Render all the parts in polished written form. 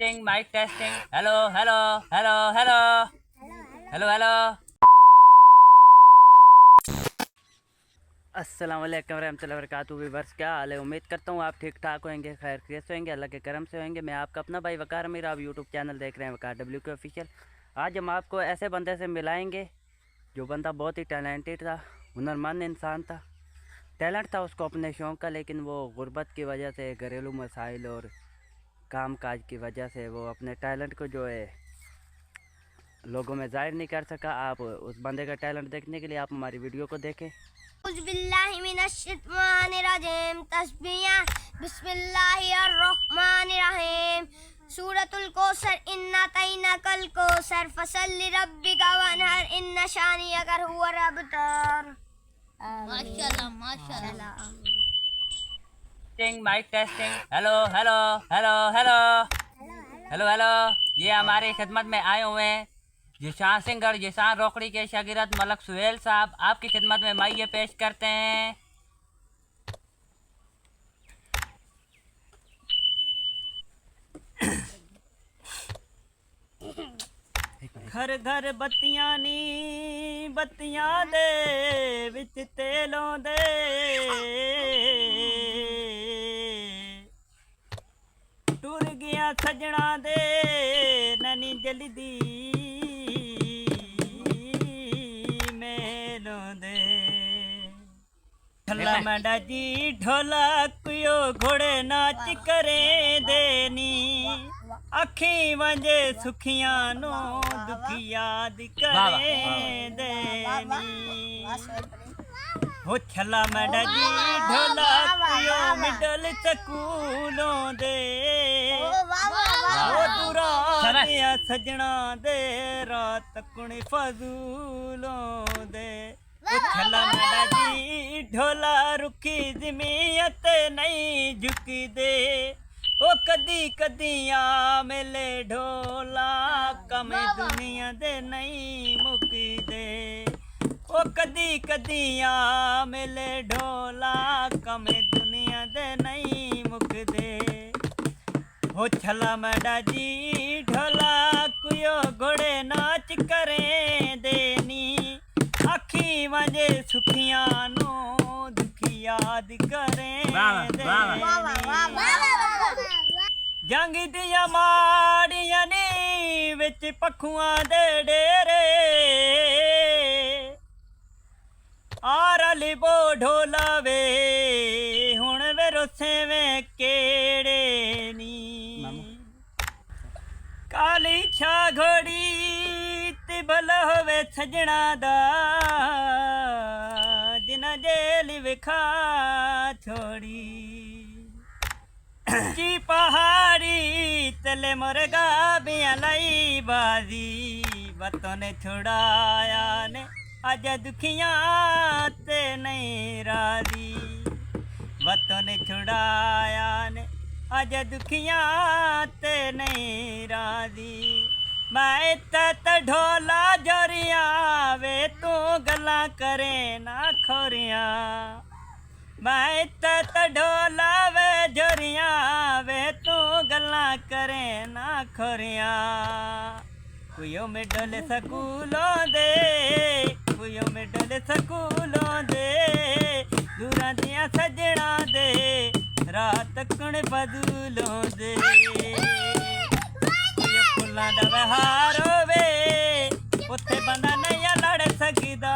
Testing mic testing hello hello hello hello hello hello. अस्सलाम वालेकुम रहमतुल्लाहि व बरकातुहू। व्यूअर्स, क्या हाल है? उम्मीद करता हूँ आप ठीक ठाक होंगे, खैर कैसे होंगे, अल्लाह के करम से होंगे। मैं आपका अपना भाई वकार अमीर, आप यूट्यूब चैनल देख रहे हैं वकार WK ऑफिशियल। आज हम आपको ऐसे बंदे से मिलाएंगे जो बंदा बहुत ही टैलेंटेड था, हुनरमंद इंसान था। टैलेंट था उसको अपने शौक़ का, लेकिन वो गुर्बत की वजह से, घरेलू मसाइल और काम काज की वजह से वो अपने टैलेंट को जो है लोगों में ज़ाहिर नहीं कर सका। आप उस बंदे का टैलेंट देखने के लिए आप हमारी वीडियो को देखें। बिस्मिल्लाहिर्रहमानिर्रहीम। सूरतुल कौसर इन्ना तैना कल कौसर फसल्लि रब्बिका वनहर इन्ना शानियका हुवल अबतर। माशाल्लाह माशाल्लाह। Testing mic testing hello hello hello hello hello hello. ये हमारी खिदमत में आए हुए हैं जिशान सिंह और जिशान रोकड़ी के शागिर्द मलक सुहेल साहब। आपकी खिदमत में मैं ये पेश करते हैं। घर घर बत्तियां नी बत्तियां दे विच तेलों दे, टुर गया सजना दे ननी जल्दी मेलों दे। ठल्ला मंडा जी ढोलकियो घोड़े नाच करें देनी, अखी वंजे सुखियां नो दुखी याद करें देनी। हो छला मंडा जी ढोलकियो मिडल स्कूलों दे, ओ दूरा दिया सजना दे रात कुणी फजूलों दे। छला मंडा जी ढोला रुखी जमीयत नहीं झुकी दे, ओ कदी कदी आ मेले ढोला कम दुनिया दे नहीं मुकी दे। ओ कदी कदी आ मेले ढोला कम दुनिया दे नहीं मुक दे। हो छला मंडा जी ढोला कुयो घोड़े नाच करें देनी, आखी वंजे सुखियां नो दुखी याद करें देनी। जंग दिया माड़ियां नी विच पखुआं दे डेरे, आरली बो ढोला वे हुण वे रोसे वे केड़े नी। काली छा घोड़ी तिबल होवे सजना दा, जिना जेल विखा छोड़ी। ची पहाड़ी तले मुर्गा बिया लाई बाजी, बतों ने छुड़ाया ने अज दुखियां ते नहीं राजी। बतों ने छुड़ाया ने अज दुखियां ते नहीं राजी। मैं तत ढोला जोरिया वे तू गल्ला करे ना खोरिया। मैं तत ढोला वे जोरिया वे तू गल्ला करे ना खोरिया। कुयो में डोले स्कूलों दे, कुयो में डोले स्कूलों दे, दूरा दिया सजना दे रात कुण बदूलों दे। कुयो फुल्लां दा बहार होवे उत्थे बंदा नहीं लड़ सकदा,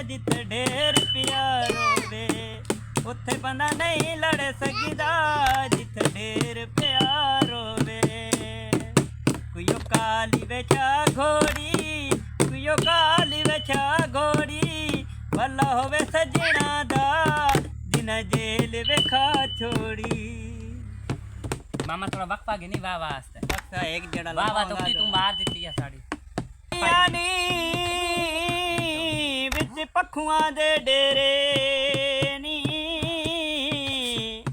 जिथे ढेर प्यार होवे उत्थे बंदा नहीं लड़ सकदा, जिथे ढेर प्यार होवे। कुयो काली वेचा घोड़ी, कुयो काली वेचा घोड़ी, भला होवे सजना दा जिना जेल वेखा छोड़ी। मामा थोड़ा वक्फा गिनी वाह वास्ते वक्फा एक जड़ा वाह वाह तो तू मार देती है साड़ी। यानी विच पखुआं दे डेरे नी,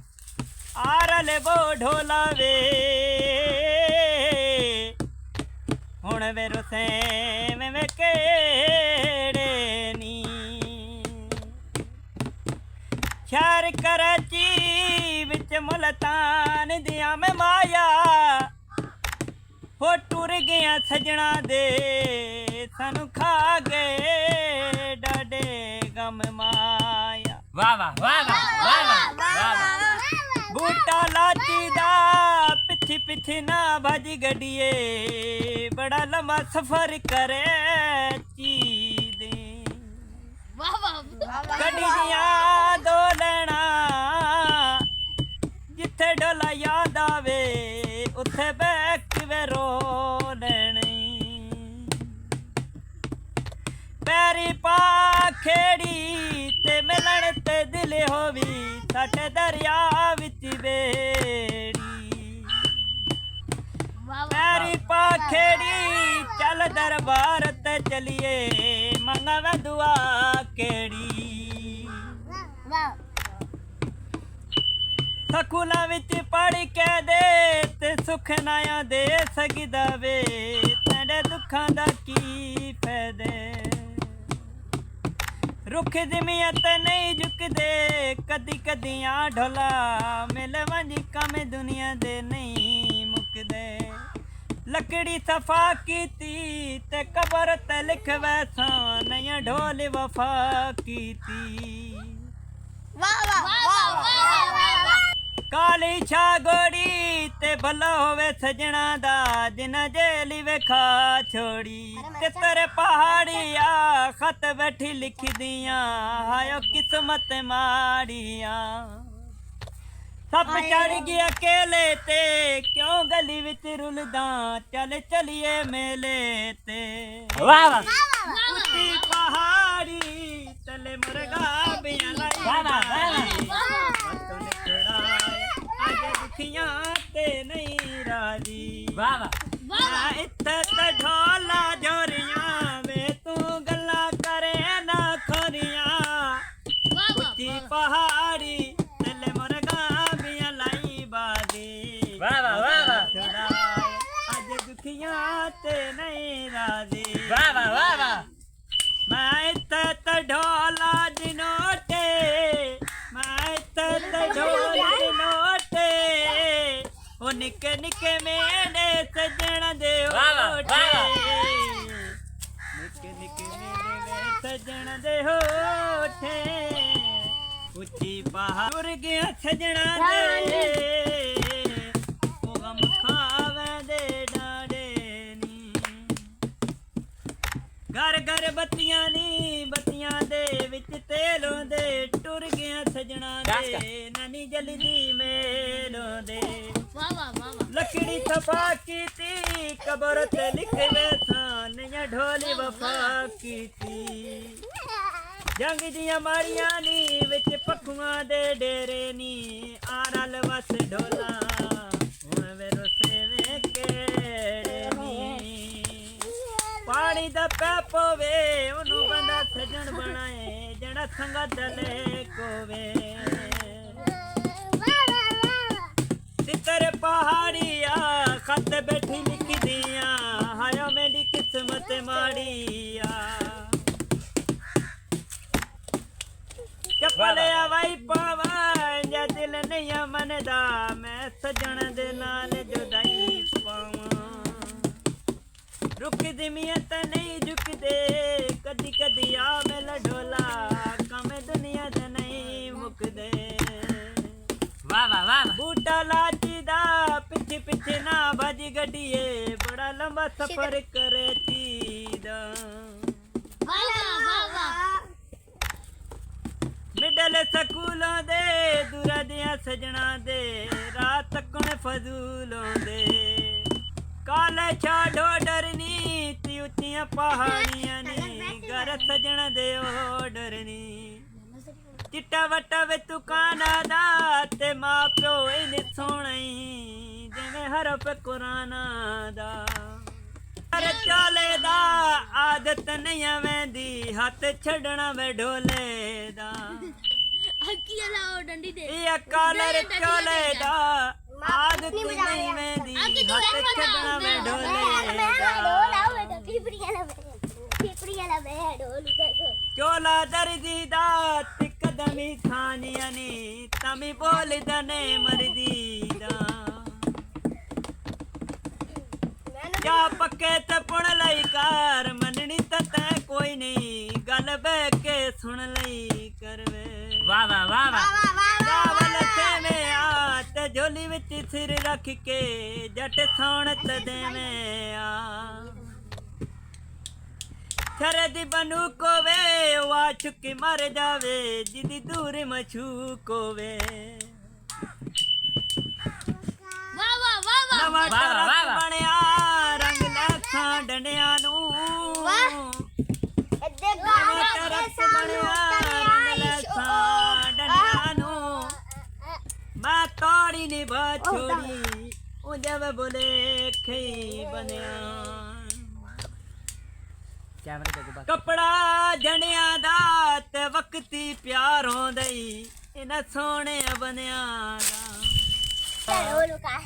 आरले बो ढोला वे हुण वे रोसे में केड़े नी। शहर कराची विच मुल्तान दिया में माया, ਟੁਰ ਗਿਆ ਸਜਣਾ ਦੇ ਸਾਨੂੰ ਖਾ ਗਏ ਡਾਡੇ ਗਮ ਮਾਇਆ ਵਾਹ ਵਾਹ ਵਾਹ ਵਾਹ ਵਾਹ ਵਾਹ ਬੂਟਾ ਲਾਚੀ ਦਾ ਪਿੱਛੇ ਪਿੱਛੇ ਨਾ ਭੱਜ ਗੱਡੀਏ ਬੜਾ ਲੰਮਾ ਸਫ਼ਰ ਕਰੇ ਚੀਦੇ वाह वाह ਗੱਡੀ ਦੀਆਂ ਦੋ ਲੈਣਾ ਜਿੱਥੇ ਡੋਲਾ ਯਾਦ ਆਵੇ ਉੱਥੇ ਬਹਿ ਕੇ ਰੋ ਲੈਣੀ ਪੈਰੀ ਪਾ ਖੇੜੀ ਤੇ ਮਿਲਣ ਤੇ ਦਿਲ ਹੋਵੀ ਸਾਡੇ ਦਰਿਆ ਵਿੱਚ ਬੇੜੀ वाह ਪੈਰੀ ਪਾ ਖੇੜੀ ਚੱਲ ਦਰਬਾਰ ਤੇ ਚਲੀਏ ਮੰਗਾਵੇ ਦੁਆ ਕਿਹੜੀ वाह ਸਕੂਲਾਂ ਵਿੱਚ ਪੜ੍ਹ ਕੇ ਦੇ ਤੇ ਸੁੱਖ ਨਾਇਆ ਦੇ ਸਕਦਾ ਵੇ ਤੇਰੇ ਦੁੱਖਾਂ ਦਾ ਕੀ ਫਾਇਦੇ ਰੁੱਖ ਜ਼ਮੀਨ ਤੇ ਨਹੀਂ ਝੁਕਦੇ ਕਦੀ ਕਦੀਆਂ ਢੋਲਾ ਮਿਲ ਵੰਜ ਕੰਮ ਦੁਨੀਆ ਦੇ ਨਹੀਂ ਮੁੱਕਦੇ ਲੱਕੜੀ ਸਫਾ ਕੀਤੀ ਤੇ ਕਬਰ ਤੇ ਲਿਖਵੇ ਸਾਂ ਢੋਲ ਵਫਾ ਕੀਤੀ वाह वाह वाह ਕਾਲੀ ਛਾਗੋੜੀ ਤੇ ਭਲਾ ਹੋਵੇ ਸਜਣਾ ਦਾ ਜਿਨਾ ਜੇਲੀ ਵੇਖਾ ਛੋੜੀ ਤੇ ਤੇਰੇ ਪਹਾੜੀਆਂ ਖਤ ਬੈਠੀ ਲਿਖਦੀਆਂ ਹਾਇਓ ਕਿਸਮਤ ਮਾੜੀਆਂ ਸੱਪ ਚੜ ਗਿਆ ਅਕੇਲੇ ਤੇ ਕਿਉਂ ਗਲੀ ਵਿੱਚ ਰੁਲਦਾ ਚੱਲ ਚਲੀਏ ਮੇਲੇ ਤੇ ਵਾਹ ਵਾਹ ਉੱਚੀ ਪਹਾੜੀ ਤਲੇ ਮੁਰਗਾ ਬਿਆਂ ਲਾਈ ਵਾਹ ਵਾਹ ਅੱਜ ਦੁਖੀਆਂ ਤੇ ਨਹੀਂ ਰਾਜੀ ਵਾਹ ਵਾਹ ਇੱਥੇ ਤੇ ਢੋਲਾ ਜੋਰੀਆਂ ਵੇ ਤੂੰ ਗੱਲਾਂ ਕਰੇ ਨਾ ਖੋਰੀਆਂ ਉੱਚੀ ਪਹਾੜੀ ਤਲੇ ਮੁਰਗਾ ਬਿਆਂ ਲਾਈ ਬਾਦੀ ਵਾਹ ਵਾਹ ਅੱਜ ਦੁਖੀਆਂ ਤੇ ਨਹੀਂ ਰਾਜੀ ਵਾਹ ਵਾਹ ਮੈਂ ਇੱਥੇ ਤੇ ਢੋਲਾ ਜਨੋਟੇ ਮੈਂ ਇੱਥੇ ਤੇ ਢੋਲਾ ਜਨੋਟੇ ਉਹ ਨਿੱਕੇ ਨਿੱਕੇ ਮੇਨੇ ਸਜਣ ਦੇ ਹੋਠੇ ਨਿੱਕੇ ਨਿੱਕੇ ਮੇਨੇ ਸਜਣ ਦੇ ਹੋਠੇ ਉੱਚੀ ਪਹਾੜ ਤੁਰ ਗਿਆ ਸਜਣਾ ਦੇ ਉਹ ਗਮ ਖਾਵੇ ਦੇ ਡਾੜੇ ਨੀ ਘਰ ਘਰ ਬੱਤੀਆਂ ਨੀ ਬੱਤੀਆਂ ਦੇ ਵਿੱਚ ਤੇਲੋਂ ਦੇ ਟੁਰ ਗਿਆ ਸਜਣਾ ਦੇ ਨਾਨੀ ਜਲਦੀ ਮੇਲੋਂ ਦੇ वाह वाह ਲੱਕੜੀ ਸਫਾ ਕੀਤੀ ਕਬਰ ਤੇ ਲਿਖਵੇ ਸਾਨੀਆਂ ਢੋਲੀ ਵਫਾ ਕੀਤੀ ਜੰਗ ਦੀਆਂ ਮਾਰੀਆਂ ਨੀ ਵਿੱਚ ਪੱਖੂਆਂ ਦੇ ਡੇਰੇ ਨੀ ਆ ਰਲ ਵਸ ਢੋਲਾ ਹੁਣ ਵੇ ਰੋਸੇ ਵੇ ਕਿਹੜੇ ਨੀ ਪਾਣੀ ਦਾ ਪੈ ਪਵੇ ਉਹਨੂੰ ਬੰਦਾ ਸਜਣ ਬਣਾਏ ਜਿਹੜਾ ਸੰਗਾ ਦਲੇ ਕੋਵੇ ਤੇਰੇ ਪਹਾੜੀਆਂ ਖਤ ਬੈਠੀ ਲਿਖਦੀਆਂ ਹਾਇਓ ਮੇਰੀ ਕਿਸਮਤ ਮਾੜੀਆ ਚੱਪਲਿਆ ਵਾਈ ਪਾਵਾਂ ਜਾਂ ਦਿਲ ਨਹੀਂ ਮੰਨਦਾ ਮੈਂ ਸਜਣ ਦੇ ਨਾਲ ਜੁਦਾਈ ਪਾਵਾਂ ਰੁੱਖ ਜ਼ਮੀਨ ਤੇ ਨਹੀਂ ਝੁਕਦੇ ਕਦੀ ਕਦੀ ਆ ਮੇਲਾ ਢੋਲਾ ਕੰਮ ਦੁਨੀਆ ਦੇ ਨਹੀਂ ਮੁੱਕਦੇ ਵਾਹ ਬੂਟਾ ਲਾਚੀ ਦਾ ਪਿੱਛੇ ਪਿੱਛੇ ਨਾ ਭੱਜ ਗੱਡੀਏ ਬੜਾ ਲੰਬਾ ਸਫ਼ਰ ਕਰੇ ਚੀਦਾ ਮਿਡਲ ਸਕੂਲਾਂ ਦੇ ਦੂਰਾਂ ਦੀਆਂ ਸਜਣਾ ਦੇ ਰਾਤ ਤੱਕਣ ਫਜ਼ੂਲੋਂ ਦੇ ਕਾਲੇ ਛਾੜੋ ਡਰਨੀ ਤੀ ਉੱਚੀਆਂ ਪਹਾੜੀਆਂ ਨੀ ਘਰ ਸਜਣਾ ਦੇ ਉਹ ਡਰਨੀ ਚਿੱਟਾ ਵੱਟਾ ਵੇ ਤੁਕਾਨਾ ਦਾ ਤੇ ਮਾਂ ਪਿਓ ਇਹਨੇ ਸੋਹਣੀ ਜਿਵੇਂ ਹਰਫ ਕੁਰਾਨਾ ਦਾ ਹਰ ਚਾਲੇ ਦਾ ਆਦਤ ਨਹੀਂ ਆਵੇਂਦੀ ਹੱਥ ਛੱਡਣਾ ਵੇ ਢੋਲੇ ਦਾ हकी अलाओ डंडी दे ਇਹ ਕਾਲਰ ਚਾਲੇ ਦਾ ਆਦਤ ਨਹੀਂ ਆਵੇਂਦੀ ਹੱਥ ਛੱਡਣਾ ਵੇ ਢੋਲੇ ਦਾ ਚੋਲਾ ਦਰਦੀ ਦਾ ਤੇ ਕਦਮੀ ਖਾਨੀਆਂ ਨੀ ਤਮੀ ਬੋਲਦਾ ਨੇ ਮਰਦੀ ਦਾ ਜਾ ਪੱਕੇ ਤੇ ਪੁਣ ਲਈ ਕਾਰ ਮੰਨਣੀ ਤਾਂ ਤੈ ਕੋਈ ਨਹੀਂ ਗੱਲ ਬਹਿ ਕੇ ਸੁਣ ਲਈ ਕਰਵੇ ਵਾਹ ਵਾਹ ਵਾਹ ਵਾਹ ਕਾਵਲ ਤੇਵੇਂ ਆ ਤੇ ਝੋਲੀ ਵਿੱਚ ਸਿਰ ਰੱਖ ਕੇ ਜੱਟ ਸੌਣ ਤੇ ਦੇਵੇਂ ਆ ਥਰੇ ਦੀ ਬਨੂ ਕੋਵੇ ਵਾ ਚੁੱਕੀ ਮਰ ਜਾਵੇ ਜਿੱਦੀ ਦੂਰ ਮਛੂ ਕੋਵੇ ਵਾਹ ਵਾਹ ਵਾਹ ਵਾਹ ਨਵਾਂ ਵਾਹ, ਵਾਹ, ਟਰੱਕ ਵਾਹ। ਬਣਿਆ ਰੰਗ ਲੈਖਾਂ ਡੰਡਿਆਂ ਨੂੰ ਇੱਦੇ ਨਵਾਂ ਟਰੱਕ ਬਣਿਆ ਰੰਗ ਲੈਖਾਂ ਡੰਡਿਆਂ ਨੂੰ ਮੈਂ ਤੋੜੀ ਨੀ ਬਾਛੋੜੀ ਉਹ ਜਬ ਬੋਲੇ ਖਈ ਬਣਿਆ ਕੈਮਰੇ ਦੇ ਅੱਗੇ ਕਪੜਾ ਜਣਿਆਂ ਦਾ ਤੇ ਵਕਤੀ ਪਿਆਰ ਹੋਂਦਈ ਇਹਨਾਂ ਸੋਹਣਿਆ ਬਨਿਆਂ ਦਾ ਚਲੋ ਲੁਕਾ